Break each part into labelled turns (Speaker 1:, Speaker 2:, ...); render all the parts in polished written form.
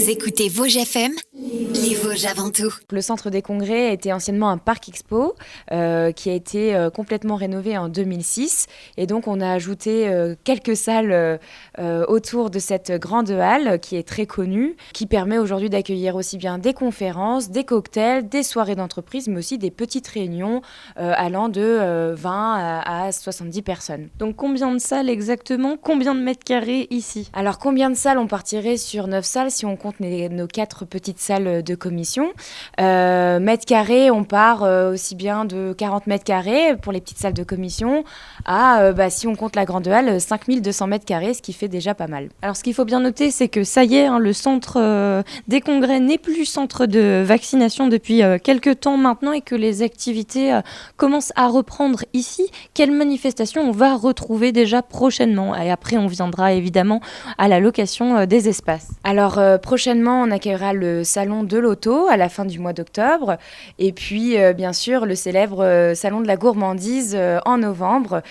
Speaker 1: Vous écoutez Vosges FM, les Vosges avant tout.
Speaker 2: Le centre des congrès était anciennement un parc expo qui a été complètement rénové en 2006 et donc on a ajouté quelques salles autour de cette grande halle qui est très connue, qui permet aujourd'hui d'accueillir aussi bien des conférences, des cocktails, des soirées d'entreprise mais aussi des petites réunions allant de 20 à 70 personnes.
Speaker 3: Donc combien de salles exactement? Combien de mètres carrés ici?
Speaker 2: Alors combien de salles? On partirait sur 9 salles si on compte nos 4 petites salles de commission. Mètres carrés, on part aussi bien de 40 mètres carrés pour les petites salles de commission à, si on compte la grande halle, 5200 mètres carrés, ce qui fait déjà pas mal.
Speaker 3: Alors ce qu'il faut bien noter, c'est que ça y est, le centre des congrès n'est plus centre de vaccination depuis quelques temps maintenant et que les activités commencent à reprendre ici. Quelles manifestations on va retrouver déjà prochainement? Et après, on viendra évidemment à la location des espaces.
Speaker 2: Alors prochainement, on accueillera le salon de l'auto à la fin du mois d'octobre et puis bien sûr le célèbre salon de la gourmandise en novembre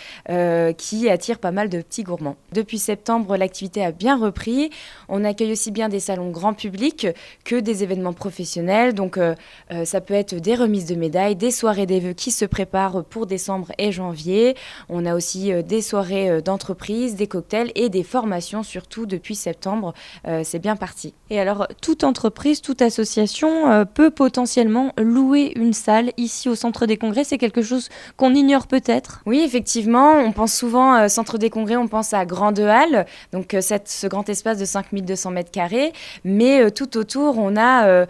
Speaker 2: qui attire pas mal de petits gourmands. Depuis septembre, l'activité a bien repris. On accueille aussi bien des salons grand public que des événements professionnels. Donc ça peut être des remises de médailles, des soirées des vœux qui se préparent pour décembre et janvier. On a aussi des soirées d'entreprise, des cocktails et des formations surtout depuis septembre. C'est bien parti.
Speaker 3: Et alors, toute entreprise, toute association peut potentiellement louer une salle ici au Centre des Congrès. C'est quelque chose qu'on ignore peut-être.
Speaker 2: Oui, effectivement, on pense souvent Centre des Congrès, on pense à Grande Halle, donc ce grand espace de 5200 mètres carrés. Mais tout autour, on a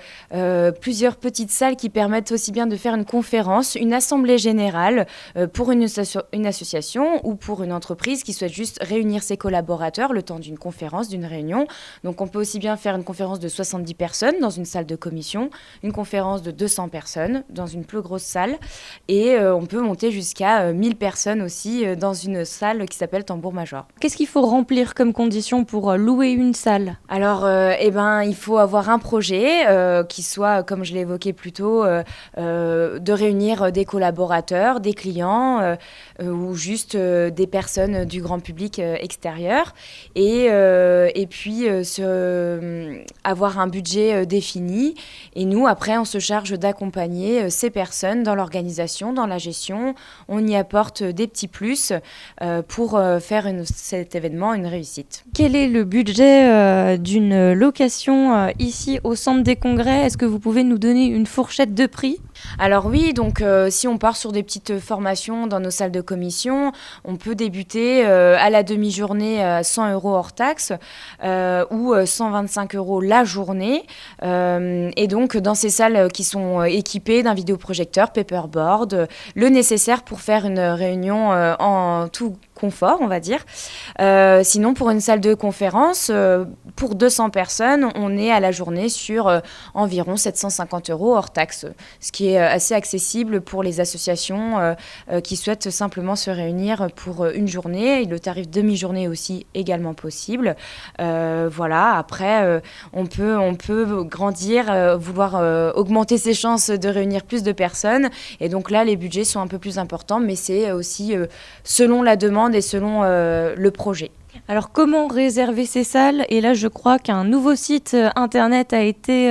Speaker 2: plusieurs petites salles qui permettent aussi bien de faire une conférence, une assemblée générale pour une association ou pour une entreprise qui souhaite juste réunir ses collaborateurs le temps d'une conférence, d'une réunion. Donc on peut aussi bien faire une conférence de 70 personnes dans une salle de commission, une conférence de 200 personnes dans une plus grosse salle et on peut monter jusqu'à 1000 personnes aussi dans une salle qui s'appelle Tambour-Major.
Speaker 3: Qu'est-ce qu'il faut remplir comme condition pour louer une salle?
Speaker 2: Alors, il faut avoir un projet qui soit, comme je l'ai évoqué plus tôt, de réunir des collaborateurs, des clients ou juste des personnes du grand public extérieur et puis avoir un budget défini. Et nous, après, on se charge d'accompagner ces personnes dans l'organisation, dans la gestion. On y apporte des petits plus pour faire cet événement une réussite.
Speaker 3: Quel est le budget d'une location ici au Centre des Congrès? Est-ce que vous pouvez nous donner une fourchette de prix?
Speaker 2: Alors oui, donc si on part sur des petites formations dans nos salles de commission, on peut débuter à la demi-journée à 100 € hors taxe ou 125 € la journée. Et donc dans ces salles qui sont équipées d'un vidéoprojecteur, paperboard, le nécessaire pour faire une réunion en tout confort, on va dire. Sinon, pour une salle de conférence, pour 200 personnes, on est à la journée sur environ 750 € hors taxe, ce qui est assez accessible pour les associations qui souhaitent simplement se réunir pour une journée. Et le tarif demi-journée est aussi également possible. Voilà, après, on peut grandir, vouloir augmenter ses chances de réunir plus de personnes. Et donc là, les budgets sont un peu plus importants, mais c'est aussi selon la demande et selon le projet.
Speaker 3: Alors comment réserver ces salles? Et là je crois qu'un nouveau site internet a été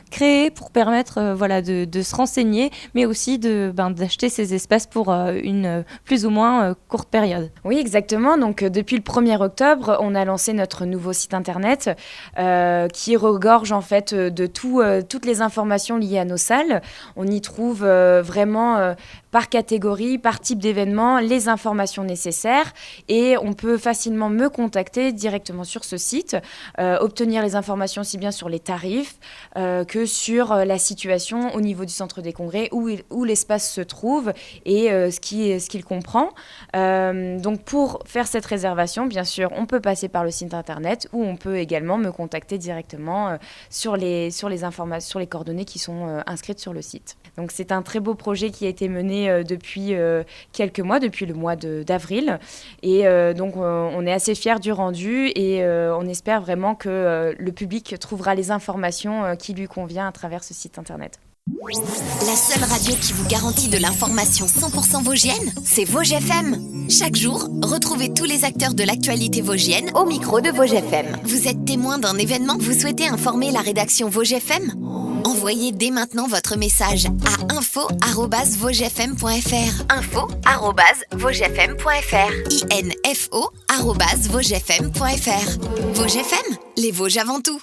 Speaker 3: créé pour permettre de se renseigner mais aussi d'acheter ces espaces pour une plus ou moins courte période.
Speaker 2: Oui, exactement. Donc depuis le 1er octobre, on a lancé notre nouveau site internet qui regorge en fait de toutes les informations liées à nos salles. On y trouve vraiment par catégorie, par type d'événement, les informations nécessaires et on peut facilement me contacter directement sur ce site, obtenir les informations aussi bien sur les tarifs que sur la situation au niveau du centre des congrès où l'espace se trouve et ce qu'il comprend. Donc pour faire cette réservation, bien sûr, on peut passer par le site internet ou on peut également me contacter directement sur les informations, sur les coordonnées qui sont inscrites sur le site. Donc c'est un très beau projet qui a été mené depuis quelques mois, depuis le mois d'avril. Et donc on est assez fiers du rendu et on espère vraiment que le public trouvera les informations qui lui conviennent à travers ce site internet.
Speaker 1: La seule radio qui vous garantit de l'information 100% vosgienne, c'est Vosges FM. Chaque jour, retrouvez tous les acteurs de l'actualité vosgienne au micro de Vosges FM. Vous êtes témoin d'un événement, vous souhaitez informer la rédaction Vosges FM ? Envoyez dès maintenant votre message à info@vosgesfm.fr. info@vosgesfm.fr. info@vosgesfm.fr. Vosges FM, les Vosges avant tout.